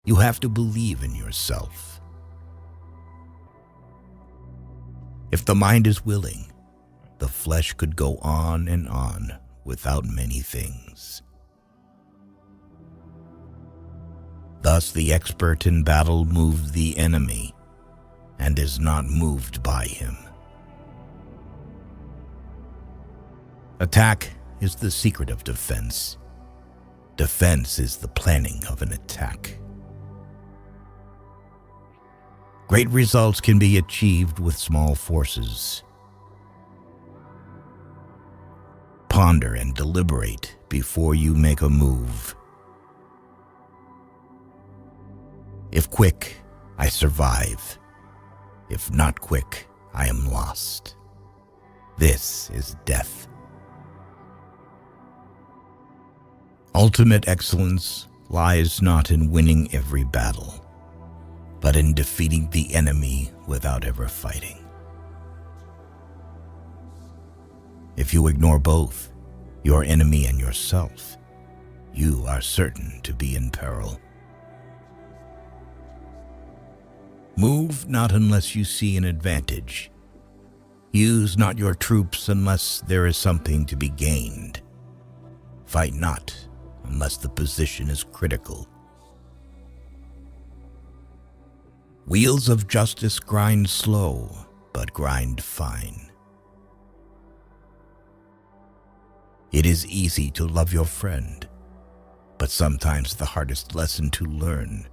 You have to believe in yourself. If the mind is willing, the flesh could go on and on without many things. Thus the expert in battle moves the enemy and is not moved by him. Attack is the secret of defense. Defense is the planning of an attack. Great results can be achieved with small forces. Ponder and deliberate before you make a move. If quick, I survive. If not quick, I am lost. This is death. Ultimate excellence lies not in winning every battle, but in defeating the enemy without ever fighting. If you ignore both, your enemy and yourself, you are certain to be in peril. Move not unless you see an advantage. Use not your troops unless there is something to be gained. Fight not unless the position is critical. Wheels of justice grind slow, but grind fine. It is easy to love your friend, but sometimes the hardest lesson to learn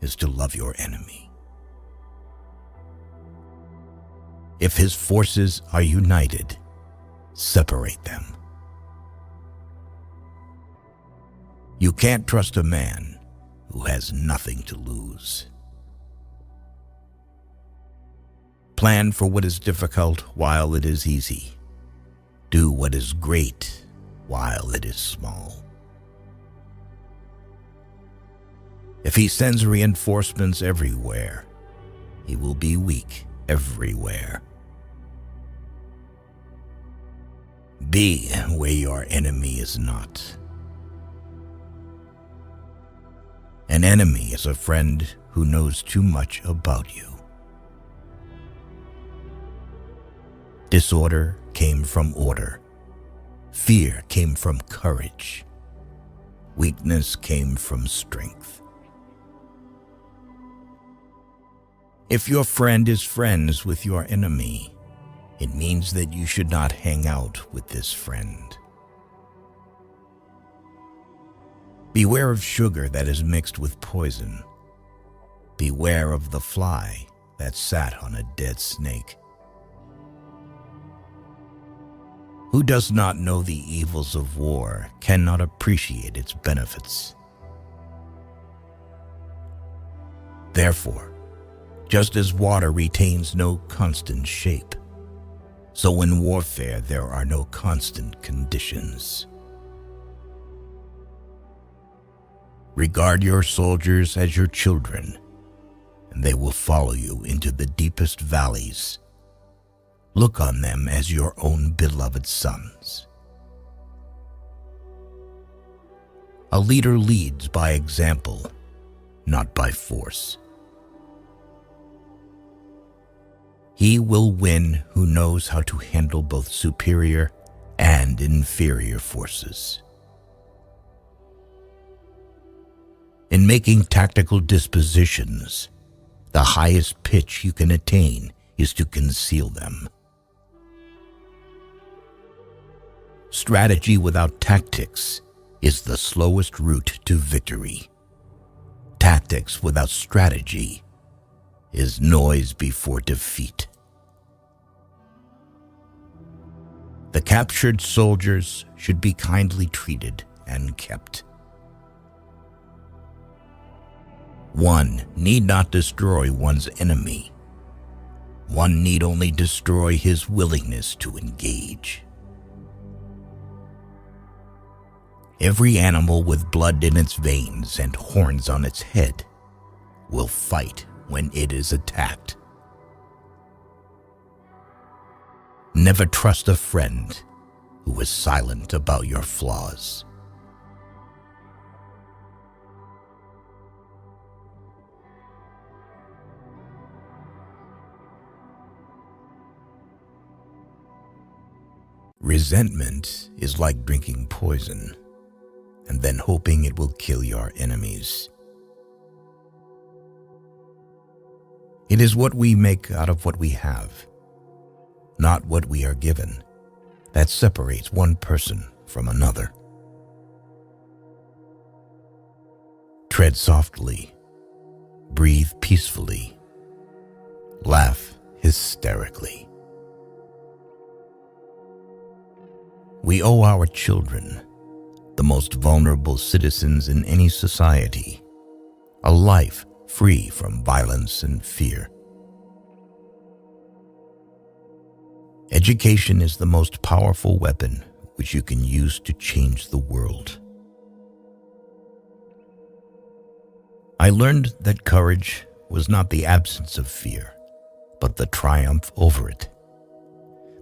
is to love your enemy. If his forces are united, separate them. You can't trust a man who has nothing to lose. Plan for what is difficult while it is easy. Do what is great while it is small. If he sends reinforcements everywhere, he will be weak everywhere. Be where your enemy is not. An enemy is a friend who knows too much about you. Disorder came from order. Fear came from courage. Weakness came from strength. If your friend is friends with your enemy, it means that you should not hang out with this friend. Beware of sugar that is mixed with poison. Beware of the fly that sat on a dead snake. Who does not know the evils of war cannot appreciate its benefits. Therefore, just as water retains no constant shape, so in warfare there are no constant conditions. Regard your soldiers as your children, and they will follow you into the deepest valleys. Look on them as your own beloved sons. A leader leads by example, not by force. He will win who knows how to handle both superior and inferior forces. In making tactical dispositions, the highest pitch you can attain is to conceal them. Strategy without tactics is the slowest route to victory. Tactics without strategy is noise before defeat. The captured soldiers should be kindly treated and kept. One need not destroy one's enemy. One need only destroy his willingness to engage. Every animal with blood in its veins and horns on its head will fight when it is attacked. Never trust a friend who is silent about your flaws. Resentment is like drinking poison and then hoping it will kill your enemies. It is what we make out of what we have, not what we are given, that separates one person from another. Tread softly, breathe peacefully, laugh hysterically. We owe our children, the most vulnerable citizens in any society, a life free from violence and fear. Education is the most powerful weapon which you can use to change the world. I learned that courage was not the absence of fear, but the triumph over it.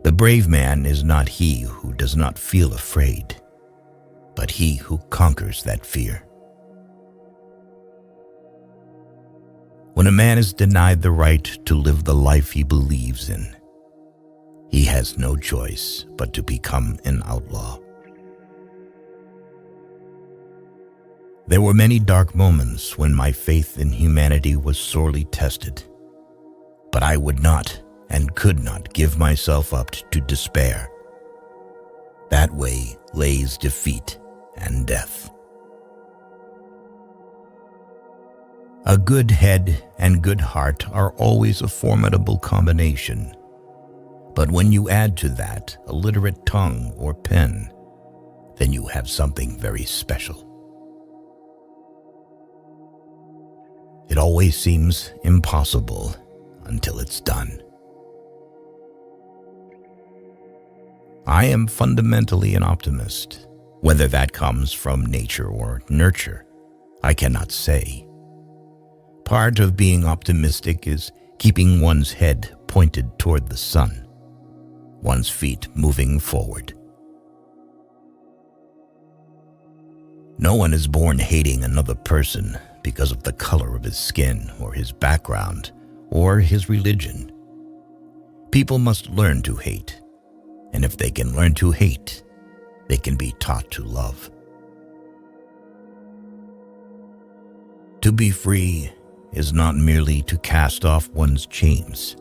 The brave man is not he who does not feel afraid, but he who conquers that fear. When a man is denied the right to live the life he believes in, he has no choice but to become an outlaw. There were many dark moments when my faith in humanity was sorely tested, but I would not and could not give myself up to despair. That way lays defeat and death. A good head and good heart are always a formidable combination, but when you add to that a literate tongue or pen, then you have something very special. It always seems impossible until it's done. I am fundamentally an optimist. Whether that comes from nature or nurture, I cannot say. Part of being optimistic is keeping one's head pointed toward the sun, one's feet moving forward. No one is born hating another person because of the color of his skin or his background or his religion. People must learn to hate, and if they can learn to hate, they can be taught to love. To be free is not merely to cast off one's chains,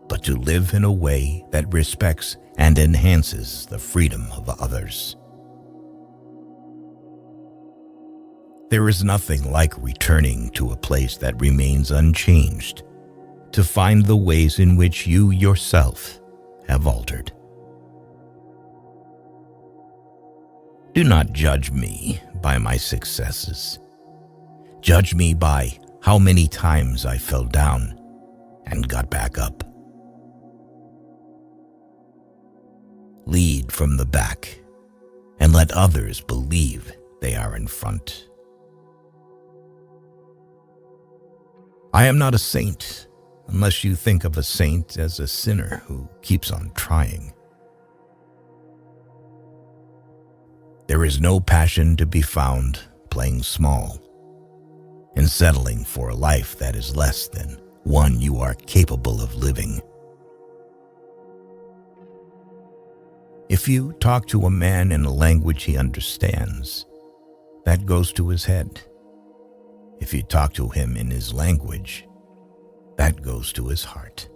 but to live in a way that respects and enhances the freedom of others. There is nothing like returning to a place that remains unchanged to find the ways in which you yourself have altered. Do not judge me by my successes. Judge me by how many times I fell down and got back up. Lead from the back and let others believe they are in front. I am not a saint unless you think of a saint as a sinner who keeps on trying. There is no passion to be found playing small and settling for a life that is less than one you are capable of living. If you talk to a man in a language he understands, that goes to his head. If you talk to him in his language, that goes to his heart.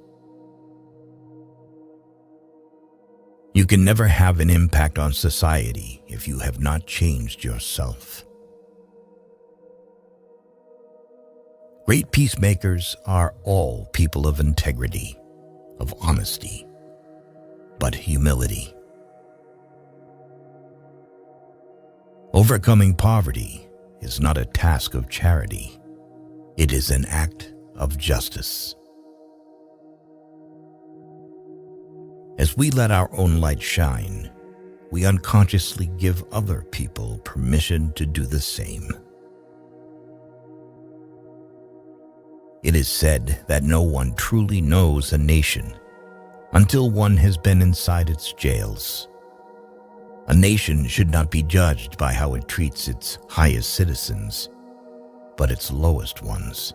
You can never have an impact on society if you have not changed yourself. Great peacemakers are all people of integrity, of honesty, but humility. Overcoming poverty is not a task of charity. It is an act of justice. As we let our own light shine, we unconsciously give other people permission to do the same. It is said that no one truly knows a nation until one has been inside its jails. A nation should not be judged by how it treats its highest citizens, but its lowest ones.